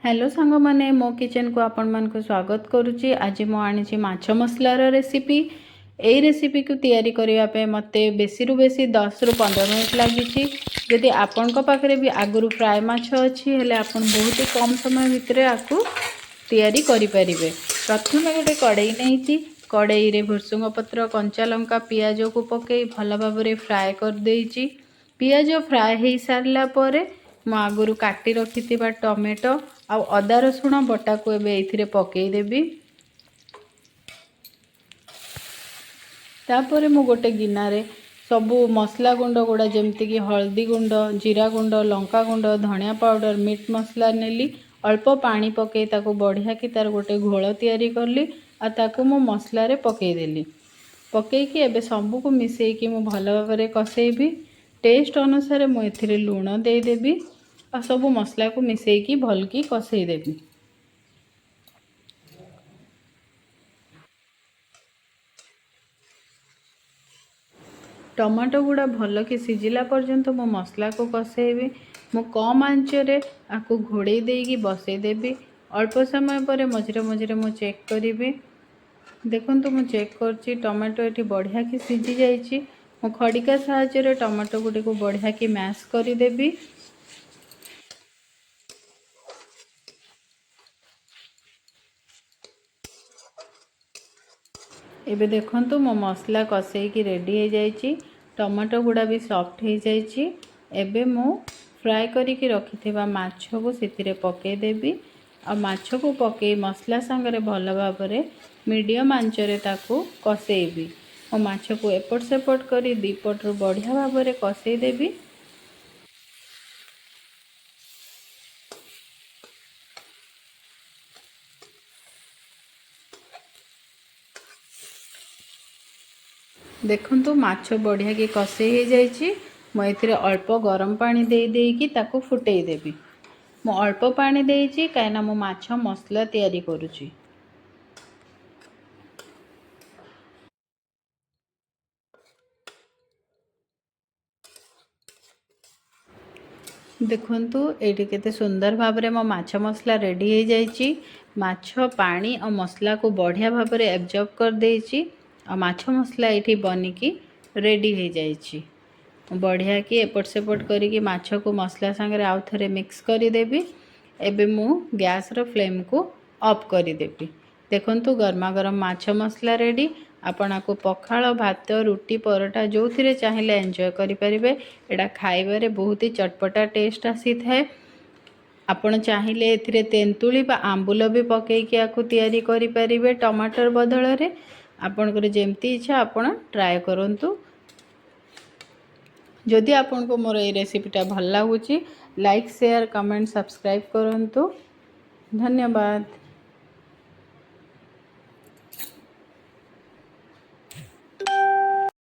Hello सांग माने मो किचन को आपण मान को स्वागत करुच्ची। आज मु आनी माछ मसलार रेसिपी। यही रेसिपी को तैयारी करने मत बेसी रु बेसी 10 रु 15 मिनट लगी। जदि आपण पाखे भी आगु फ्राए माछ अच्छी हेले आपण बहुत ही कम समय भितर आपको तैयारी करें। प्रथम गोटे कड़ई नहीं, कड़ई रे भुर्सुंग पत्र कंचा लंका पियाज को पकई भल भाव फ्राए कर देइछि। पियाज फ्राए हो सारा पर मु आगु काटी रखि टमेटो आ अदा रसुण बटा को एबे पकईदेवी। तापर मु गोटे गिनारे सबू मसला गुंड गुड़ा जमती कि हल्दी गुंड, जीरा गुंड, लंका गुंड, धनिया पाउडर, मीट मसला नेली। अल्प पानी पकई ताको बढ़िया कि तार गोटे घोल तैयारी करली आ ताको मु मसला रे पकईदेली। पकईकी एबे सबू को मिसेकी मु भल भाव कसईबी। टेस्ट अनुसार मु एथिरे लूण देदेवी आ सबू मसला को मिसेकी भल की कसईदेवी। टमाटो गुड़ा भल कि सिझिला पर्यंत मो मसला को कसईबी। मु कम आंचरे आपको घोड़े देकी बसईदेवी। अल्प समय पर मझे मझे मु चेक करी। देखो मु चेक करची टमाटो ये बढ़िया कि सिझी जाइए। मो खड़िका साहाय्य टमाटो गुड़ी को बढ़िया कि मैश करदेवी। एबे देखंतु मो मसला कसईकी रेडी हो जाइए। टमाटो गुड़ा भी सॉफ्ट हो जाइए। एबे मु फ्राए करिकी रखिथिबा माछ को सिथिरे पकईदेवी। आ माछ को पकई मसला संगे भल भाव मीडियम आंचरे ताको कसईबी। और माछ को एपट सेपट करी दीपटू बढ़िया भाव कसईदेवी। देखंतु माछ बढ़िया कि कसई हो जाइए। मुझे अल्प गरम पानी देकी ताको फुटई देवी। मु अल्प पानी देइछि काइना मु माछ मसला तैयारी करुछि। देखंतु एठी केते सुंदर भाव में मो माछ मसला रेडी हो जाइए। माछ पानी और मसला को बढ़िया भाव में एब्जॉर्ब कर देइछि और माछ मसला एठी बनिकी रेडी हो जाइए। बढ़िया कि एपट सेपट करिकी माछ को मसला संगे आउ थरे मिक्स करदेवी। एबे मु गैस रो फ्लेम को ऑफ करदेवी। देखंतु गर्मा गरम माछ मसला रेडी। आपण को पखाल भात रुटी परोठा जो थिरे चाहिए एंजॉय करें। एटा खाइबारे बहुत ही चटपटा टेस्ट आसी थाए। आपण चाहिए एथिरे तेंतुली बा आंबुल भी पकईकी आकु तैयारी करि परिबे टमाटर बदल रे। आपणकर जेमती इच्छा आपण ट्राए करंतु। जदि आपण को मोर ए रेसिपीटा भल लागुची लाइक शेयर कमेंट सब्सक्राइब करंतु। धन्यवाद।